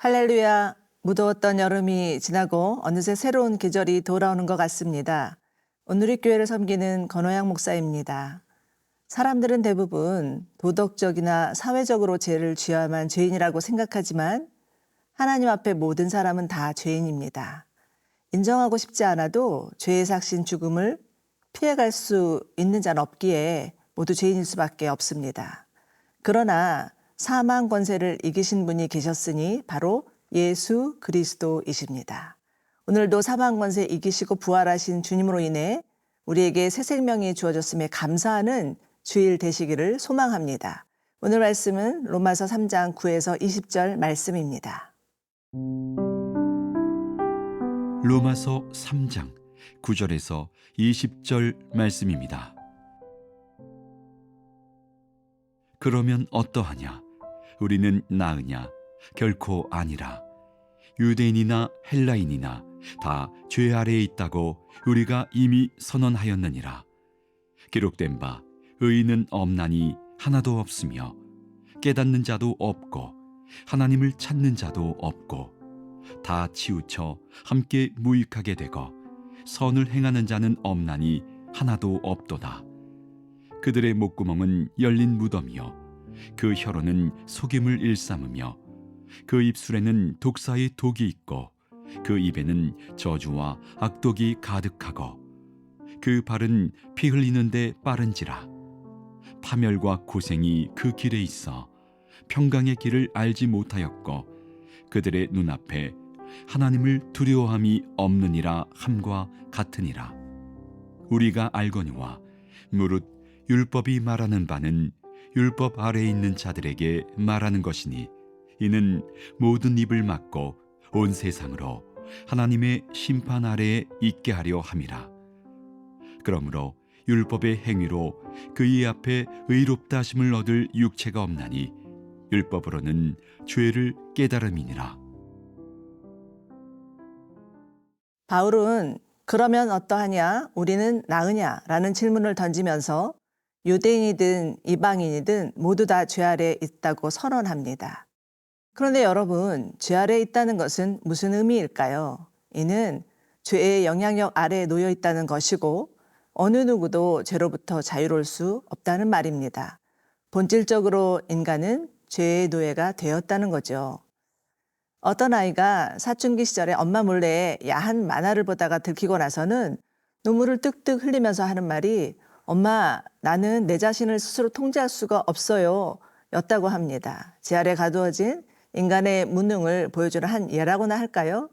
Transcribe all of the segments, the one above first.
할렐루야. 무더웠던 여름이 지나고 어느새 새로운 계절이 돌아오는 것 같습니다. 오늘 교회를 섬기는 권호양 목사입니다. 사람들은 대부분 도덕적이나 사회적으로 죄를 쥐야만 죄인이라고 생각하지만 하나님 앞에 모든 사람은 다 죄인입니다. 인정하고 싶지 않아도 죄의 삭신 죽음을 피해갈 수 있는 자는 없기에 모두 죄인일 수밖에 없습니다. 그러나 사망 권세를 이기신 분이 계셨으니 바로 예수 그리스도이십니다. 오늘도 사망 권세 이기시고 부활하신 주님으로 인해 우리에게 새 생명이 주어졌음에 감사하는 주일 되시기를 소망합니다. 오늘 말씀은 로마서 3장 9에서 20절 말씀입니다. 로마서 3장 9절에서 20절 말씀입니다. 그러면 어떠하냐? 우리는 나으냐? 결코 아니라. 유대인이나 헬라인이나 다 죄 아래에 있다고 우리가 이미 선언하였느니라. 기록된 바 의인은 없나니 하나도 없으며 깨닫는 자도 없고 하나님을 찾는 자도 없고 다 치우쳐 함께 무익하게 되고 선을 행하는 자는 없나니 하나도 없도다. 그들의 목구멍은 열린 무덤이요 그 혀로는 속임을 일삼으며 그 입술에는 독사의 독이 있고 그 입에는 저주와 악독이 가득하고 그 발은 피 흘리는데 빠른지라. 파멸과 고생이 그 길에 있어 평강의 길을 알지 못하였고 그들의 눈앞에 하나님을 두려워함이 없느니라 함과 같으니라. 우리가 알거니와 무릇 율법이 말하는 바는 율법 아래에 있는 자들에게 말하는 것이니 이는 모든 입을 막고 온 세상으로 하나님의 심판 아래에 있게 하려 함이라. 그러므로 율법의 행위로 그의 앞에 의롭다 하심을 얻을 육체가 없나니 율법으로는 죄를 깨달음이니라. 바울은 그러면 어떠하냐? 우리는 나으냐? 라는 질문을 던지면서 유대인이든 이방인이든 모두 다 죄 아래에 있다고 선언합니다. 그런데 여러분, 죄 아래에 있다는 것은 무슨 의미일까요? 이는 죄의 영향력 아래에 놓여 있다는 것이고 어느 누구도 죄로부터 자유로울 수 없다는 말입니다. 본질적으로 인간은 죄의 노예가 되었다는 거죠. 어떤 아이가 사춘기 시절에 엄마 몰래 야한 만화를 보다가 들키고 나서는 눈물을 뚝뚝 흘리면서 하는 말이 엄마, 나는 내 자신을 스스로 통제할 수가 없어요 였다고 합니다. 죄 아래 가두어진 인간의 무능을 보여주는 한 예라고나 할까요?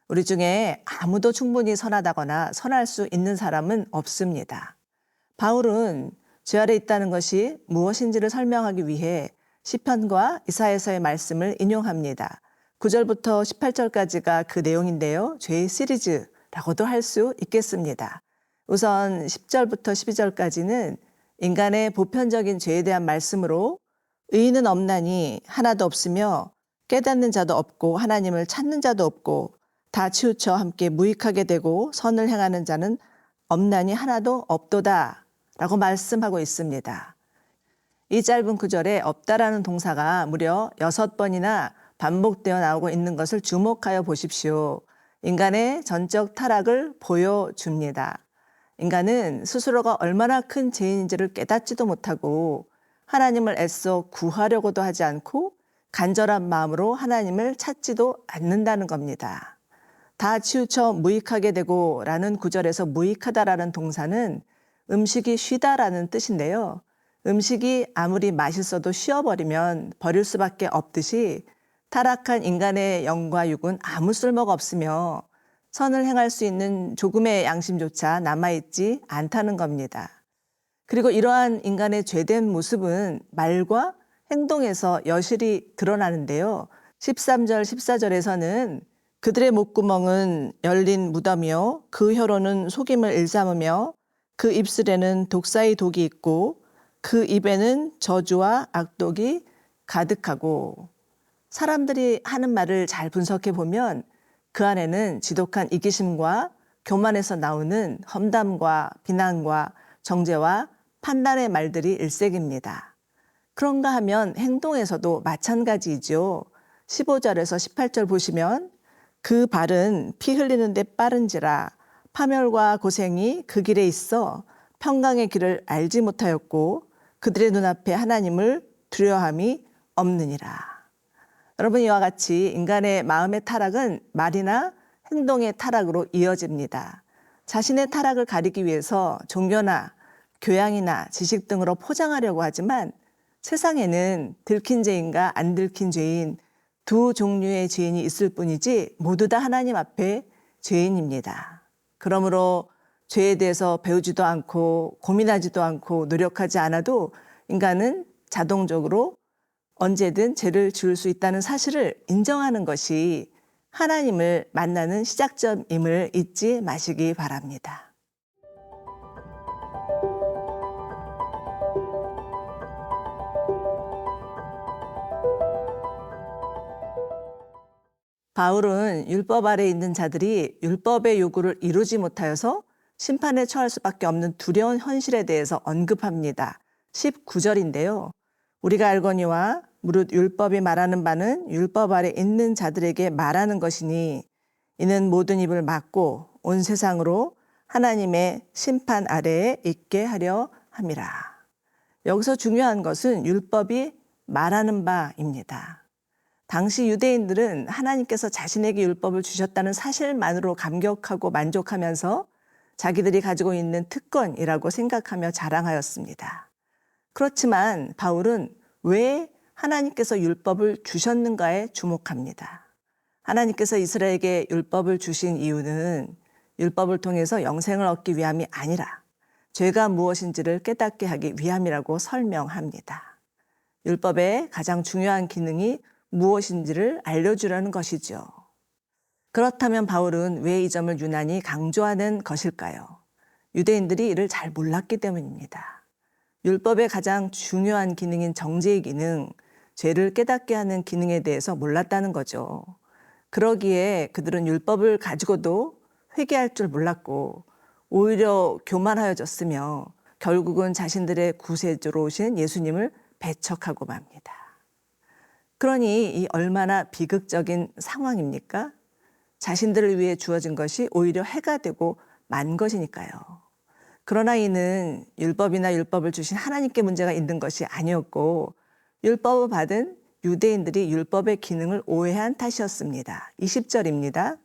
우리 중에 아무도 충분히 선하다거나 선할 수 있는 사람은 없습니다. 바울은 죄 아래 있다는 것이 무엇인지를 설명하기 위해 시편과 이사야서의 말씀을 인용합니다. 9절부터 18절까지가 그 내용인데요. 죄의 시리즈라고도 할 수 있겠습니다. 우선 10절부터 12절까지는 인간의 보편적인 죄에 대한 말씀으로 의인은 없나니 하나도 없으며 깨닫는 자도 없고 하나님을 찾는 자도 없고 다 치우쳐 함께 무익하게 되고 선을 행하는 자는 없나니 하나도 없도다 라고 말씀하고 있습니다. 이 짧은 구절에 없다라는 동사가 무려 6번이나 반복되어 나오고 있는 것을 주목하여 보십시오. 인간의 전적 타락을 보여줍니다. 인간은 스스로가 얼마나 큰 죄인인지를 깨닫지도 못하고 하나님을 애써 구하려고도 하지 않고 간절한 마음으로 하나님을 찾지도 않는다는 겁니다. 다 치우쳐 무익하게 되고 라는 구절에서 무익하다라는 동사는 음식이 쉬다라는 뜻인데요. 음식이 아무리 맛있어도 쉬어버리면 버릴 수밖에 없듯이 타락한 인간의 영과 육은 아무 쓸모가 없으며 선을 행할 수 있는 조금의 양심조차 남아있지 않다는 겁니다. 그리고 이러한 인간의 죄된 모습은 말과 행동에서 여실히 드러나는데요. 13절, 14절에서는 그들의 목구멍은 열린 무덤이요 그 혀로는 속임을 일삼으며 그 입술에는 독사의 독이 있고 그 입에는 저주와 악독이 가득하고 사람들이 하는 말을 잘 분석해 보면 그 안에는 지독한 이기심과 교만에서 나오는 험담과 비난과 정죄와 판단의 말들이 일색입니다. 그런가 하면 행동에서도 마찬가지이죠. 15절에서 18절 보시면 그 발은 피 흘리는데 빠른지라 파멸과 고생이 그 길에 있어 평강의 길을 알지 못하였고 그들의 눈앞에 하나님을 두려워함이 없느니라. 여러분, 이와 같이 인간의 마음의 타락은 말이나 행동의 타락으로 이어집니다. 자신의 타락을 가리기 위해서 종교나 교양이나 지식 등으로 포장하려고 하지만 세상에는 들킨 죄인과 안 들킨 죄인 두 종류의 죄인이 있을 뿐이지 모두 다 하나님 앞에 죄인입니다. 그러므로 죄에 대해서 배우지도 않고 고민하지도 않고 노력하지 않아도 인간은 자동적으로 언제든 죄를 지을 수 있다는 사실을 인정하는 것이 하나님을 만나는 시작점임을 잊지 마시기 바랍니다. 바울은 율법 아래 있는 자들이 율법의 요구를 이루지 못하여서 심판에 처할 수밖에 없는 두려운 현실에 대해서 언급합니다. 19절인데요. 우리가 알거니와 무릇 율법이 말하는 바는 율법 아래 있는 자들에게 말하는 것이니 이는 모든 입을 막고 온 세상으로 하나님의 심판 아래에 있게 하려 함이라. 여기서 중요한 것은 율법이 말하는 바입니다. 당시 유대인들은 하나님께서 자신에게 율법을 주셨다는 사실만으로 감격하고 만족하면서 자기들이 가지고 있는 특권이라고 생각하며 자랑하였습니다. 그렇지만 바울은 왜 하나님께서 율법을 주셨는가에 주목합니다. 하나님께서 이스라엘에게 율법을 주신 이유는 율법을 통해서 영생을 얻기 위함이 아니라 죄가 무엇인지를 깨닫게 하기 위함이라고 설명합니다. 율법의 가장 중요한 기능이 무엇인지를 알려주려는 것이죠. 그렇다면 바울은 왜 이 점을 유난히 강조하는 것일까요? 유대인들이 이를 잘 몰랐기 때문입니다. 율법의 가장 중요한 기능인 정죄의 기능, 죄를 깨닫게 하는 기능에 대해서 몰랐다는 거죠. 그러기에 그들은 율법을 가지고도 회개할 줄 몰랐고 오히려 교만하여졌으며 결국은 자신들의 구세주로 오신 예수님을 배척하고 맙니다. 그러니 이 얼마나 비극적인 상황입니까? 자신들을 위해 주어진 것이 오히려 해가 되고 만 것이니까요. 그러나 이는 율법이나 율법을 주신 하나님께 문제가 있는 것이 아니었고 율법을 받은 유대인들이 율법의 기능을 오해한 탓이었습니다. 20절입니다.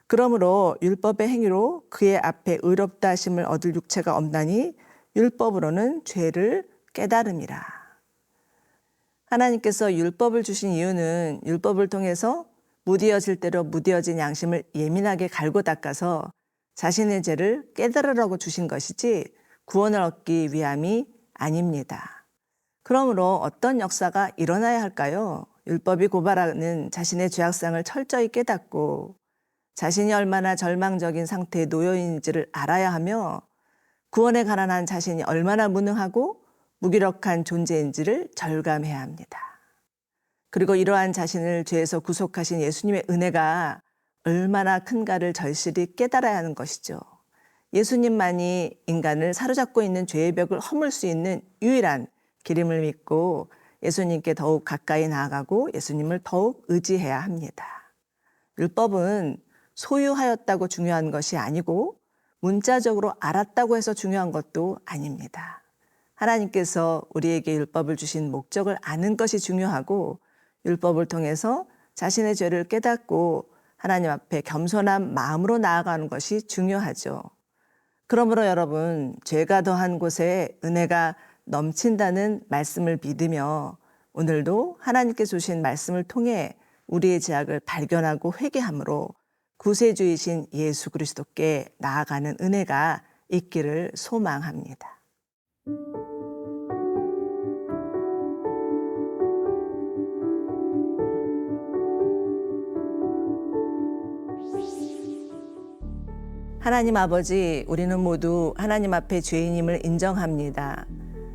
그러므로 율법의 행위로 그의 앞에 의롭다 하심을 얻을 육체가 없나니 율법으로는 죄를 깨달음이라. 하나님께서 율법을 주신 이유는 율법을 통해서 무디어질 대로 무디어진 양심을 예민하게 갈고 닦아서 자신의 죄를 깨달으라고 주신 것이지 구원을 얻기 위함이 아닙니다. 그러므로 어떤 역사가 일어나야 할까요? 율법이 고발하는 자신의 죄악상을 철저히 깨닫고 자신이 얼마나 절망적인 상태에 놓여 있는지를 알아야 하며 구원에 가난한 자신이 얼마나 무능하고 무기력한 존재인지를 절감해야 합니다. 그리고 이러한 자신을 죄에서 구속하신 예수님의 은혜가 얼마나 큰가를 절실히 깨달아야 하는 것이죠. 예수님만이 인간을 사로잡고 있는 죄의 벽을 허물 수 있는 유일한 길임을 믿고 예수님께 더욱 가까이 나아가고 예수님을 더욱 의지해야 합니다. 율법은 소유하였다고 중요한 것이 아니고 문자적으로 알았다고 해서 중요한 것도 아닙니다. 하나님께서 우리에게 율법을 주신 목적을 아는 것이 중요하고 율법을 통해서 자신의 죄를 깨닫고 하나님 앞에 겸손한 마음으로 나아가는 것이 중요하죠. 그러므로 여러분, 죄가 더한 곳에 은혜가 넘친다는 말씀을 믿으며 오늘도 하나님께 주신 말씀을 통해 우리의 죄악을 발견하고 회개함으로 구세주이신 예수 그리스도께 나아가는 은혜가 있기를 소망합니다. 하나님 아버지, 우리는 모두 하나님 앞에 죄인임을 인정합니다.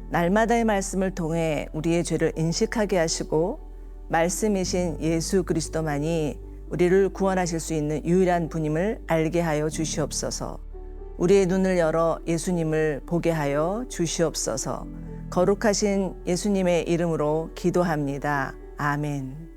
날마다의 말씀을 통해 우리의 죄를 인식하게 하시고 말씀이신 예수 그리스도만이 우리를 구원하실 수 있는 유일한 분임을 알게 하여 주시옵소서. 우리의 눈을 열어 예수님을 보게 하여 주시옵소서. 거룩하신 예수님의 이름으로 기도합니다. 아멘.